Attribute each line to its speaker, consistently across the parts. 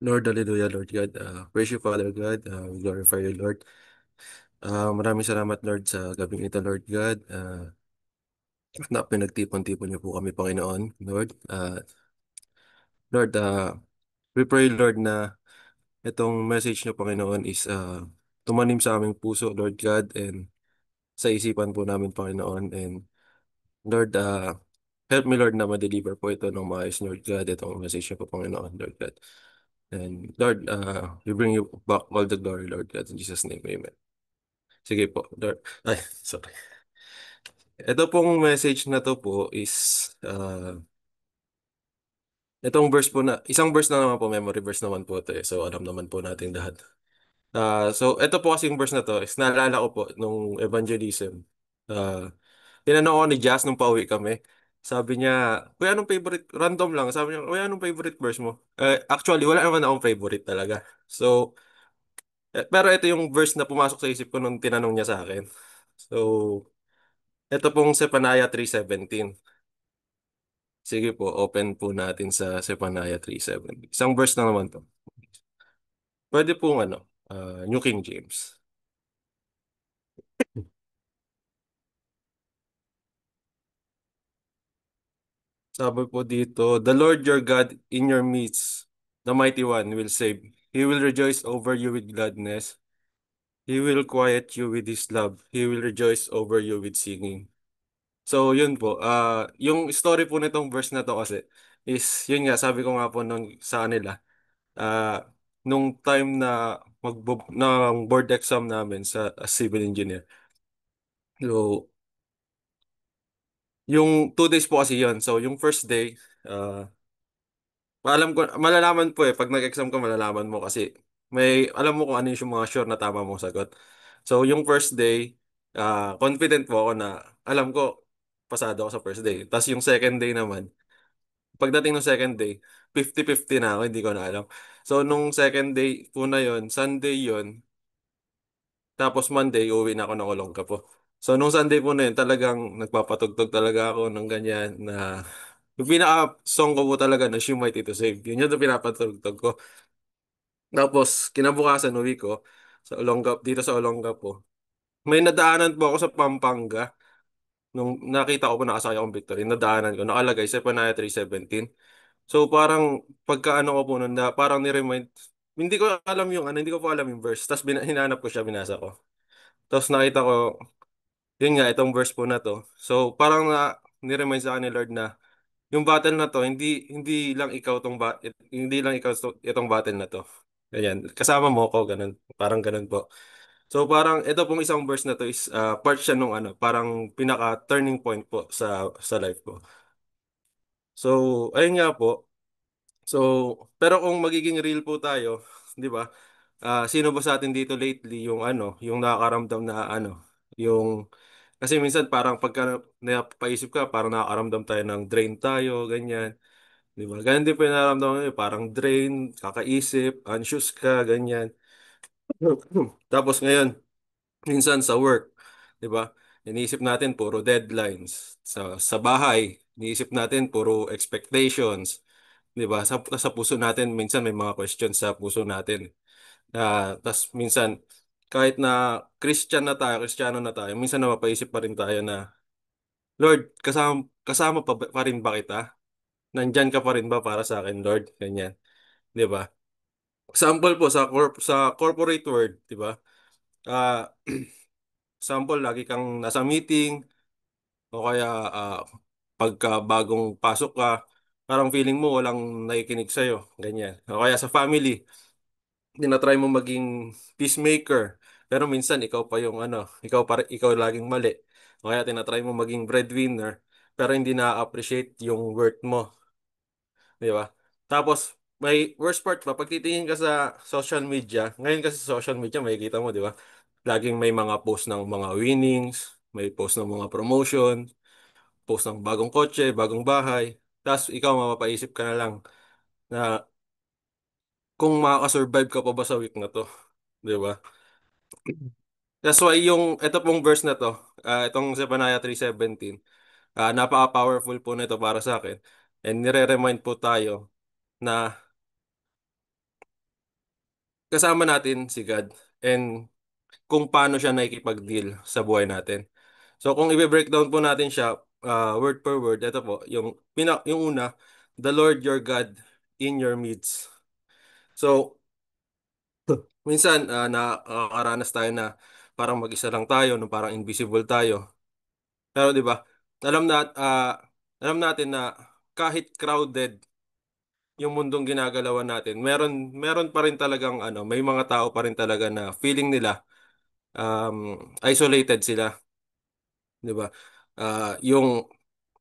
Speaker 1: Lord, hallelujah, Lord God. Praise you, Father God. We glorify you, Lord. Maraming salamat, Lord, sa gabing ito, Lord God. Na pinagtipon-tipon niyo po kami, Panginoon, Lord. Lord, we pray, Lord, na itong message niyo, Panginoon, is tumanim sa aming puso, Lord God, and sa isipan po namin, Panginoon. And Lord, help me, Lord, na ma-deliver po ito ng maayos, Lord God, itong message niyo po, Panginoon, Lord God. And Lord, we bring you back all the glory, Lord God. In Jesus' name, amen. Sige po, Lord. Ay, sorry. Ito pong message na to po is, itong verse po na, isang verse na naman po, memory verse naman po ito eh. So, alam naman po natin lahat. So, ito po kasing verse na to is naalala ko po nung evangelism. Uh, Tinanong ako ni Jazz nung pauwi kami. Sabi niya, Kuya, anong favorite? Random lang. Sabi niya, Kuya, anong favorite verse mo? Actually, wala naman akong favorite talaga. So, pero ito yung verse na pumasok sa isip ko nung tinanong niya sa akin. So, ito pong Zephaniah 3:17. Sige po, open po natin sa Zephaniah 3:17. Isang verse na naman to. Pwede pong New King James. Sabi po dito, The Lord your God in your midst, the mighty one will save. He will rejoice over you with gladness. He will quiet you with his love. He will rejoice over you with singing. So, yun po. Yung story po nitong verse na to kasi is, yun nga, sabi ko nga po nung, sa kanila, nung time na ng board exam namin sa as civil engineer. So, yung 2 days po kasi yun. So, yung first day, malalaman po eh, pag nag-exam ka, malalaman mo kasi alam mo kung ano yung mga sure na tama mong sagot. So, yung first day, confident po ako na alam ko, pasado ako sa first day. Tapos yung second day naman, pagdating ng second day, 50-50 na ako, hindi ko na alam. So, nung second day po na yon, Sunday yon, tapos Monday, uwi na ako ng Olongapo. So, nung Sunday po na yun, talagang nagpapatugtog talaga ako ng ganyan na yung pinaka-song ko po talaga na She Mighty to Save. Yun yung pinapatugtog ko. Tapos, kinabukasan, uwi ko dito sa Olongapo. May nadaanan po ako sa Pampanga. Nung nakita ko po nakasaya akong Victory, nadaanan ko, nakalagay sa Panaya 3:17. So parang pagkaano ko po nun na parang ni-remind, hindi ko alam yung hindi ko po alam yung verse. Tapos hinanap ko siya, binasa ko. Tapos nakita ko, yun nga, itong verse po na to. So parang ni-remind sa akin ni Lord na yung battle na to, hindi lang ikaw itong battle na to. Ganyan. Kasama mo ko, ganun. Parang ganun po. So parang ito pong isang verse na to is part siya nung parang pinaka turning point po sa life ko. So ayun nga po. So pero kung magiging real po tayo, 'di ba? Sino ba sa atin dito lately yung yung nakakaramdam na yung kasi minsan parang pagka napaisip ka, parang nakakaramdam tayo ng drain tayo, ganyan. 'Di ba? Ganyan din po yung nararamdaman ko, parang drain, kakaisip, anxious ka, ganyan. Tapos ngayon, minsan sa work, 'di ba? Iniisip natin puro deadlines. Sa bahay, iniisip natin puro expectations, 'di ba? Sa puso natin minsan may mga questions sa puso natin. Tas minsan kahit na Kristiyano na tayo, minsan napapaisip pa rin tayo na, Lord, kasama pa rin ba kita? Nandyan ka pa rin ba para sa akin, Lord? Ganyan, 'di ba? Example po sa corporate world, 'di ba? Ah, Sample, lagi kang nasa meeting o kaya pagka bagong pasok ka, parang feeling mo walang nakikinig sa'yo, ganyan. O kaya sa family, tinatry mo maging peacemaker, pero minsan ikaw pa yung ikaw laging mali. O kaya tinatry mo maging breadwinner, pero hindi na-appreciate yung worth mo, di ba? Tapos, may worst part pa, pag titingin ka sa social media, ngayon kasi sa social media, makikita mo, di ba? Laging may mga post ng mga winnings, may post ng mga promotion, post ng bagong kotse, bagong bahay. Tapos ikaw mapapaisip ka na lang na kung makakasurvive ka pa ba sa week na to, di ba? That's why ito pong verse na to, itong Zephaniah 3:17, napaka-powerful po nito para sa akin. And nire-remind po tayo na kasama natin si God and kung paano siya nakikipag-deal sa buhay natin. So kung i-breakdown po natin siya word per word, ito po, yung una, the Lord your God in your midst. So minsan nakakaranas tayo na parang mag-isa lang tayo, no, parang invisible tayo. Pero 'di ba? Alam na alam natin na kahit crowded yung mundong ginagalawan natin, meron pa rin talagang may mga tao pa rin talaga na feeling nila isolated sila, 'di ba? Yung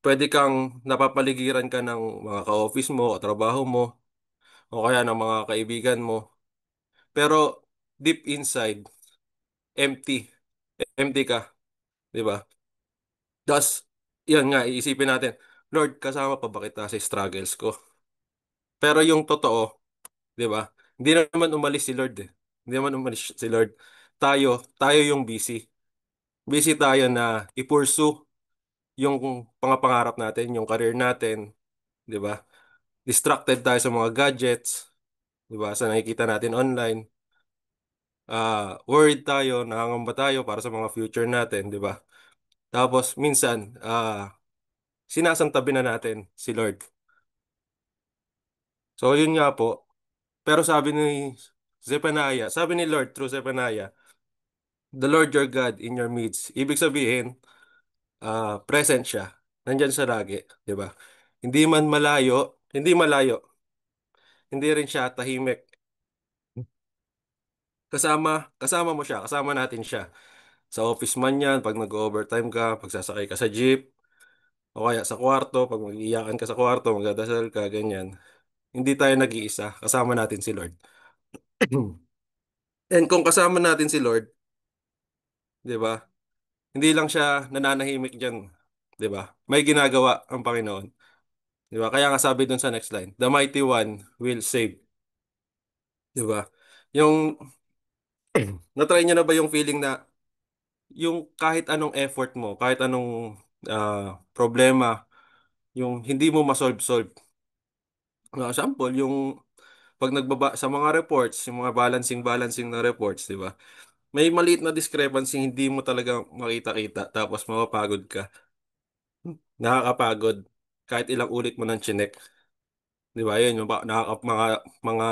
Speaker 1: pwede kang napapaligiran ka ng mga ka-office mo, o trabaho mo, o kaya ng mga kaibigan mo, pero deep inside, empty. Empty ka, 'di ba? Thus, yan nga, iisipin natin, Lord, kasama pa ba kita sa struggles ko? Pero yung totoo, 'di ba? Hindi naman umalis si Lord eh. Hindi naman umalis si Lord. Tayo yung busy. Busy tayo na i-pursue yung pangarap natin, yung career natin, 'di ba? Distracted tayo sa mga gadgets, 'di ba? Sa nakikita natin online. Worried tayo, nangangamba tayo para sa mga future natin, 'di ba? Tapos minsan, sinasantabi na natin si Lord. So yun nga po. Pero sabi ni Lord through Zephaniah, the Lord your God in your midst. Ibig sabihin, present siya. Nandyan siya lagi, 'di ba? Hindi malayo, hindi rin siya tahimik. Kasama, kasama mo siya, kasama natin siya. Sa office man yan, pag nag-overtime ka, pagsasakay ka sa jeep, o kaya sa kwarto, pag mag-iiyakan ka sa kwarto, magdadasal ka, ganyan. Hindi tayo nag-iisa, kasama natin si Lord. And kung kasama natin si Lord, 'di ba? Hindi lang siya nananahimik diyan, 'di ba? May ginagawa ang Panginoon, 'di ba? Kaya nga sabi dun sa next line, the mighty one will save, 'di ba? Yung na-try niyo na ba yung feeling na yung kahit anong effort mo, kahit anong problema, yung hindi mo ma-solve. Sample, yung pag nagbaba sa mga reports, yung mga balancing na reports, 'di ba? May maliit na discrepancy hindi mo talaga makita-kita tapos mapapagod ka. Nakakapagod kahit ilang ulit mo nang chinek. 'Di ba? Yun yung mga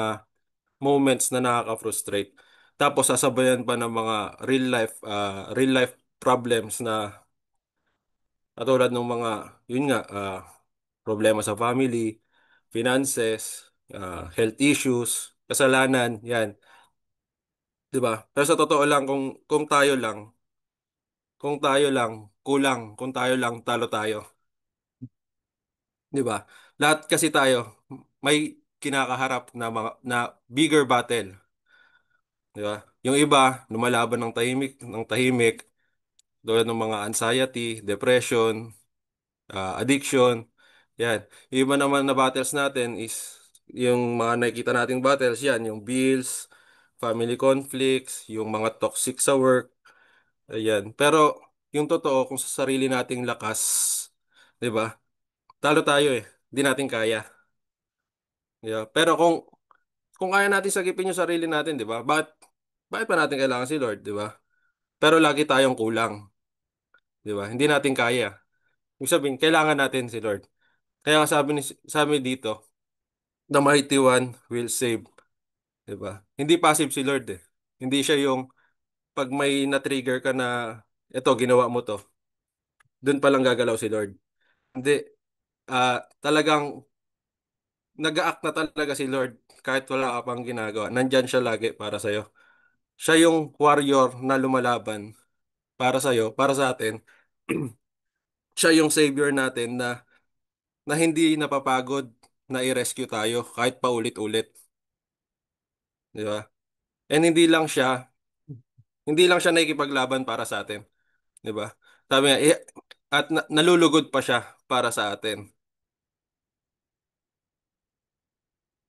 Speaker 1: moments na nakaka-frustrate. Tapos sasabayan pa ng mga real life problems na katulad ng mga yun nga problema sa family, finances, health issues, kasalanan, yan, 'di ba? Pero sa totoo lang kung tayo lang kulang, kung tayo lang talo tayo, 'di ba? Lahat kasi tayo may kinakaharap na mga na bigger battle, 'di ba? Yung iba lumalaban ng tahimik, tulad ng mga anxiety, depression, addiction. Yan. Yung iba naman na battles natin is yung mga nakikita nating battles yan, yung bills, family conflicts, yung mga toxic sa work, ayan. Pero yung totoo, kung sa sarili nating lakas, 'di ba? Talo tayo eh. Hindi natin kaya. Yeah. Pero kung kaya natin sagipin yung sarili natin, 'di ba? Bakit pa natin kailangan si Lord, 'di ba? Pero lagi tayong kulang, 'di ba? Hindi natin kaya. Ibig sabihin, kailangan natin si Lord. Kaya sabi dito, the mighty one will save, 'di ba? Hindi passive si Lord eh. Hindi siya yung pag may na-trigger ka na eto ginawa mo to, doon pa lang gagalaw si Lord. Hindi, talagang nag-act na talaga si Lord kahit wala ka pang ginagawa. Nandyan siya lagi para sa'yo. Siya yung warrior na lumalaban para sa'yo, para sa atin. Siya yung savior natin na hindi napapagod na i-rescue tayo kahit paulit-ulit, di ba? And hindi lang siya nakikipaglaban para sa atin, di ba? Sabi nga, at nalulugod pa siya para sa atin,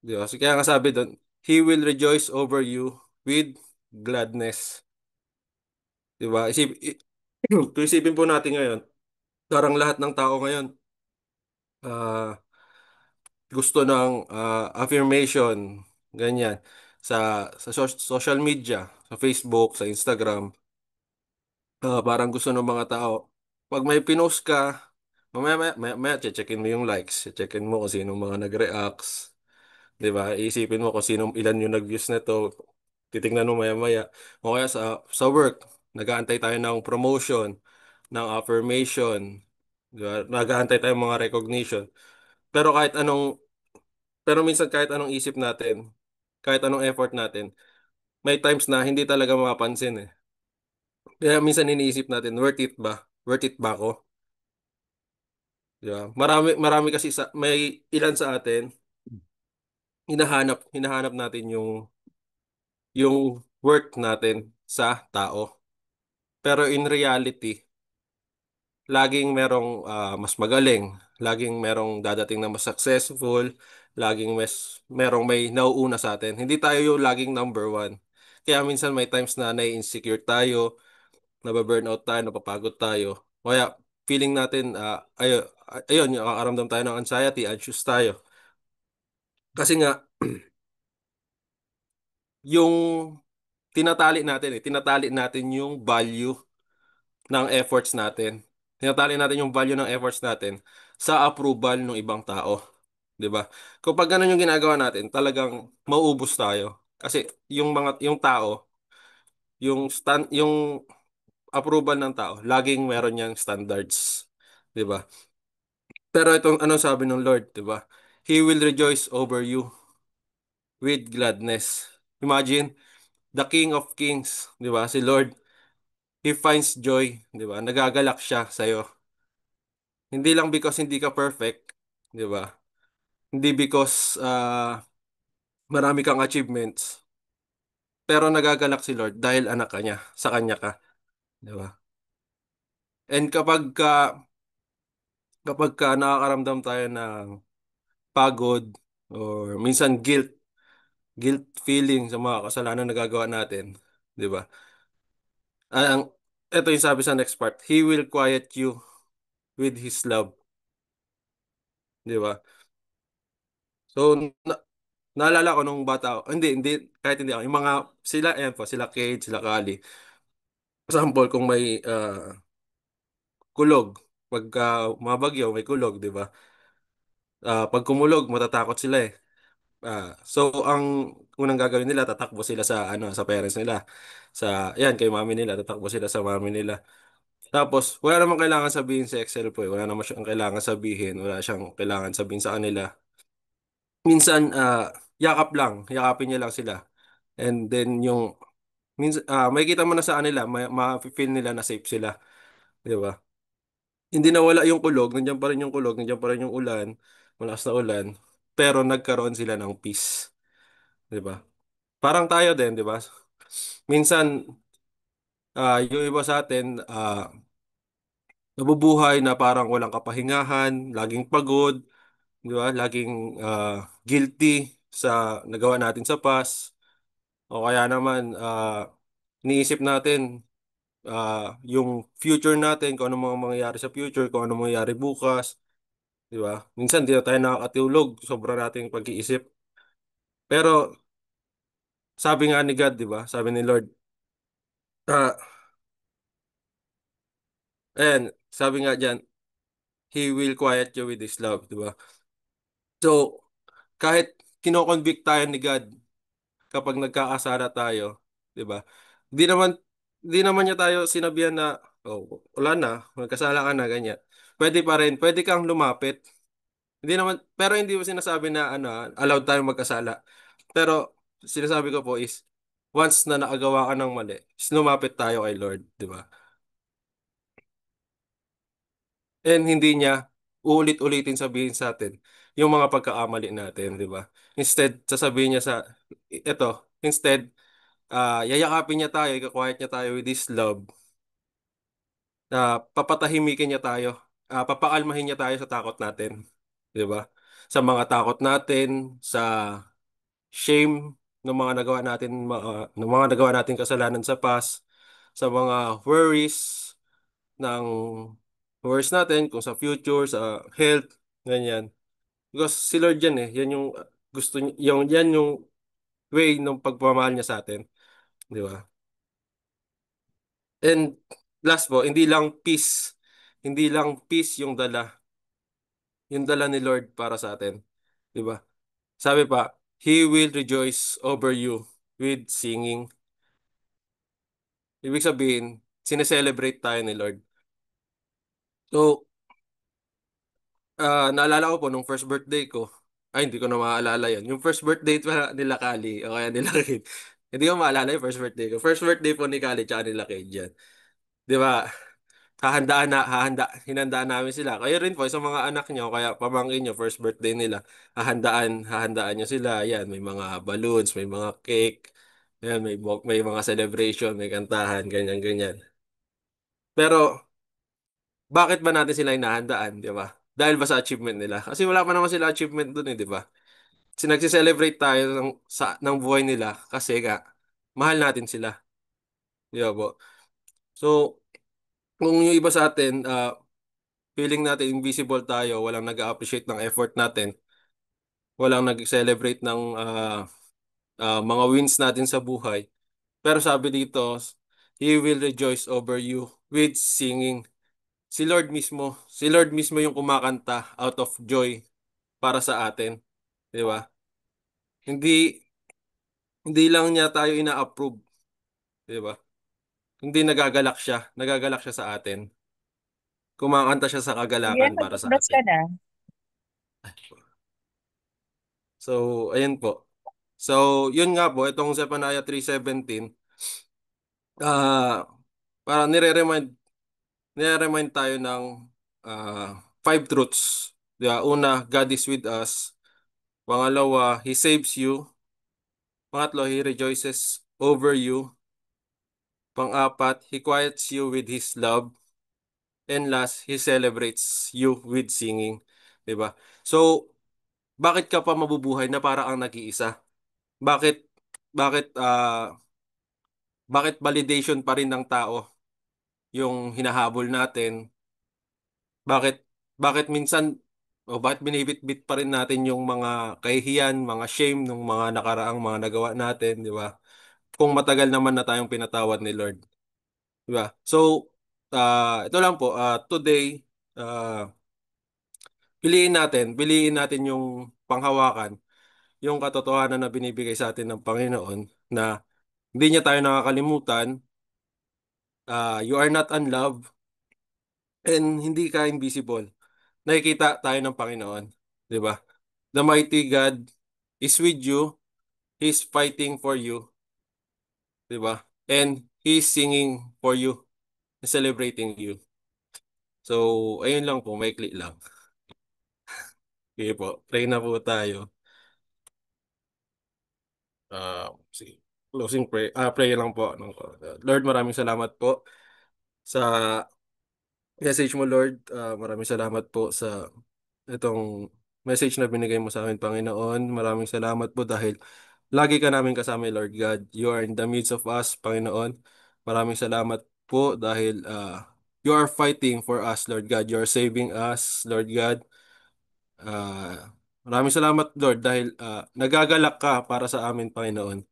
Speaker 1: di ba? So, kaya nga sabi doon, He will rejoice over you with gladness, di ba? Kung isipin po natin ngayon, parang lahat ng tao ngayon, ah, gusto ng affirmation, ganyan. social media, sa Facebook, sa Instagram. Parang gusto ng mga tao, pag may pinost ka, maya, checkin mo yung likes, checkin mo kung sino mga nag-reacts, di ba? Iisipin mo kung sino, ilan yung nag-views nito, titingnan mo maya-maya. O kaya sa work, nag-aantay tayo ng promotion, ng affirmation, di ba? Nag-aantay tayo ng mga recognition. Pero kahit anong, pero minsan kahit anong isip natin, kahit anong effort natin, may times na hindi talaga mapapansin eh. Kaya minsan iniisip natin, worth it ba? Worth it ba ako? Di ba? Marami kasi may ilan sa atin, hinahanap natin yung worth natin sa tao. Pero in reality, laging merong mas magaling, laging merong dadating na mas successful, laging merong may nauuna sa atin. Hindi tayo yung laging number one. Kaya minsan may times na nai-insecure tayo, nababurnout tayo, napapagod tayo. Kaya feeling natin, ayun, nakakaramdam tayo ng anxiety, anxious tayo. Kasi nga, yung tinatali natin yung value ng efforts natin. Tinatali natin yung value ng efforts natin sa approval ng ibang tao, 'di ba? Kapag ganun yung ginagawa natin, talagang mauubos tayo. Kasi yung tao, yung approval ng tao, laging meron niyang standards, 'di ba? Pero itong ano sabi ng Lord, 'di ba? He will rejoice over you with gladness. Imagine, the King of Kings, 'di ba? Si Lord, He finds joy, 'di ba? Nagagalak siya sa iyo. Hindi lang because hindi ka perfect, 'di ba? Hindi because marami kang achievements, pero nagagalak si Lord dahil anak ka niya, sa kanya ka, 'di ba? And kapag ka nakakaramdam tayo ng pagod or minsan guilt feeling sa mga kasalanan na nagagawa natin, 'di ba? Ang ito yung sabi sa next part, He will quiet you with His love, 'di ba? So naalala ko nung bata ako, hindi, kahit hindi ako, yung mga sila, ayan po, sila Kate, sila Kali. Example, kung may kulog, pagka mabagyo, may kulog, di ba? Pag kumulog, matatakot sila eh. So, ang unang gagawin nila, tatakbo sila sa, ano, sa parents nila. Yan, kay mami nila, tatakbo sila sa mami nila. Tapos, wala namang kailangan sabihin sa Excel po eh. Wala naman siyang kailangan sabihin. Wala siyang kailangan sabihin sa kanila. Minsan, yakap lang. Yakapin niya lang sila. And then, minsan, makikita mo na sa kanila, ma-feel nila na safe sila. Di ba? Hindi nawala yung kulog, nandiyan pa rin yung kulog, nandiyan pa rin yung ulan, malakas na ulan, pero nagkaroon sila ng peace, 'di ba? Parang tayo din, 'di ba? Minsan, yung iba sa atin, nabubuhay na parang walang kapahingahan, laging pagod, 'di ba? Laging guilty sa nagawa natin sa past, o kaya naman iniisip natin yung future natin, kung ano mga mangyayari sa future, kung ano mangyayari bukas. Di ba? Minsan di na tayo nakakatulog, sobra nating pag-iisip. Pero sabi nga ni God, di ba? Sabi ni Lord, ah, ayan, sabi nga diyan, He will quiet you with His love, di ba? So, kahit kinoconvict tayo ni God kapag nagkakasala tayo, di ba? Di naman, di naman niya tayo sinabihan na, oh, wala na, magkasala ka na, ganyan. Pwede kang lumapit. Hindi naman, pero hindi mo sinasabi na, ano, allowed tayong magkasala. Pero sinasabi ko po is once na nakagawa ka ng mali, is lumapit tayo kay Lord, di ba? And hindi niya uulit-ulitin sabihin sa atin yung mga pagkakamali natin, di ba? Instead, sasabihin niya instead, yayakapin niya tayo, ikakwait niya tayo with His love, papatahimikin niya tayo, papakalmahin niya tayo sa takot natin, di ba? Sa mga takot natin, sa shame ng mga nagawa natin kasalanan sa past, sa mga ng worries natin kung sa future, sa health, ganyan. Because si Lord yan eh, yan yung gusto niya, yan yung way ng pagmamahal niya sa atin, di ba? And last po, hindi lang peace yung dala ni Lord para sa atin, di ba? Sabi pa, He will rejoice over you with singing. Ibig sabihin, sineselebrate tayo ni Lord. So, naalala ko po nung first birthday ko, ay hindi ko na maaalala yan. Yung first birthday pa nila Kali, o kaya nila Kid. Hindi ko maalala yung first birthday ko. First birthday po ni Kali tsaka nila Kid yan. Di ba? Hinandaan namin sila. Kayo rin po, sa mga anak nyo, kaya pamangkin nyo, first birthday nila, hahandaan nyo sila. Yan, may mga balloons, may mga cake, yan, may mga celebration, may kantahan, ganyan, ganyan. Pero, bakit ba natin sila hinahandaan, di ba? Dahil ba sa achievement nila? Kasi wala pa naman sila achievement dun eh, di ba? Nagsi-celebrate tayo ng buhay nila kasi nga, mahal natin sila. Di ba po? So, kung yung iba sa atin, feeling natin invisible tayo, walang nag-appreciate ng effort natin, walang nag-celebrate ng mga wins natin sa buhay. Pero sabi dito, He will rejoice over you with singing. Si Lord mismo yung kumakanta out of joy para sa atin, di ba? Hindi hindi lang niya tayo ina-approve, di ba? Hindi nagagalak siya sa atin. Kumakanta siya sa
Speaker 2: Ayan,
Speaker 1: kagalakan para sa
Speaker 2: mag-congrats ka
Speaker 1: atin.
Speaker 2: na.
Speaker 1: So, ayun po. So, yun nga po, itong Zephaniah 3:17, ah para nire-remind tayo ng five truths. Di ba? Una, God is with us. Pangalawa, He saves you. Pangatlo, He rejoices over you. Pang-apat, He quiets you with His love. And last, He celebrates you with singing. Diba? So, bakit ka pa mabubuhay na para ang nag-iisa? Bakit, bakit, bakit validation pa rin ng tao yung hinahabol natin? Bakit, bakit minsan, o bakit binibitbit pa rin natin yung mga kahihiyan, mga shame ng mga nakaraang mga nagawa natin, di ba? Kung matagal naman na tayong pinatawad ni Lord. Di ba? So, ito lang po, today, uh, piliin natin yung panghawakan, yung katotohanan na binibigay sa atin ng Panginoon na hindi niya tayo nakakalimutan, you are not unloved, and hindi ka invisible. Nakikita tayo ng Panginoon. Di ba? The mighty God is with you. He's fighting for you. Di ba? And He's singing for you, celebrating you. So, ayun lang po, maikli lang. Okay po, pray na po tayo. Sige. Pray lang po. Ano po. Lord, maraming salamat po sa message mo, Lord. Maraming salamat po sa itong message na binigay mo sa amin, Panginoon. Maraming salamat po dahil lagi ka namin kasama, Lord God. You are in the midst of us, Panginoon. Maraming salamat po dahil you are fighting for us, Lord God. You are saving us, Lord God. Maraming salamat, Lord, dahil nagagalak ka para sa amin, Panginoon.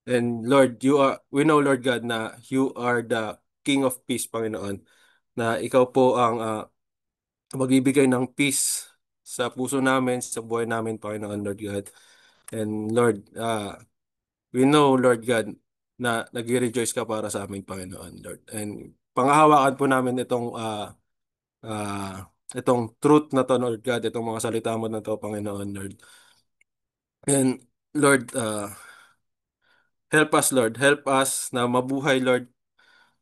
Speaker 1: And Lord, we know, Lord God, na you are the King of Peace, Panginoon. Na ikaw po ang magbibigay ng peace sa puso namin, sa buhay namin, Panginoon, Lord God. And Lord, we know, Lord God, na nag-rejoice ka para sa aming Panginoon, Lord. And pangahawakan po namin itong truth na to, Lord God, itong mga salita mo na to, Panginoon, Lord. And Lord, help us, Lord. Help us na mabuhay, Lord.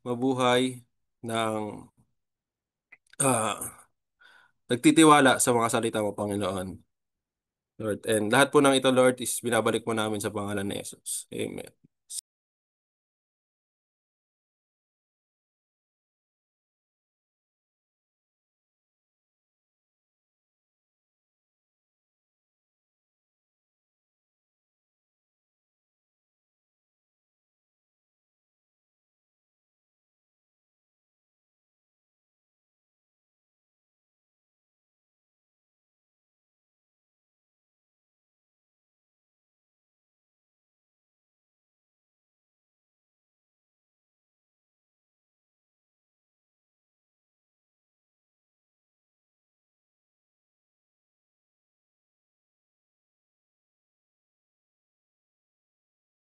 Speaker 1: Mabuhay ng nagtitiwala sa mga salita mo, Panginoon, Lord. And lahat po ng ito, Lord, is binabalik mo namin sa pangalan ni Jesus. Amen.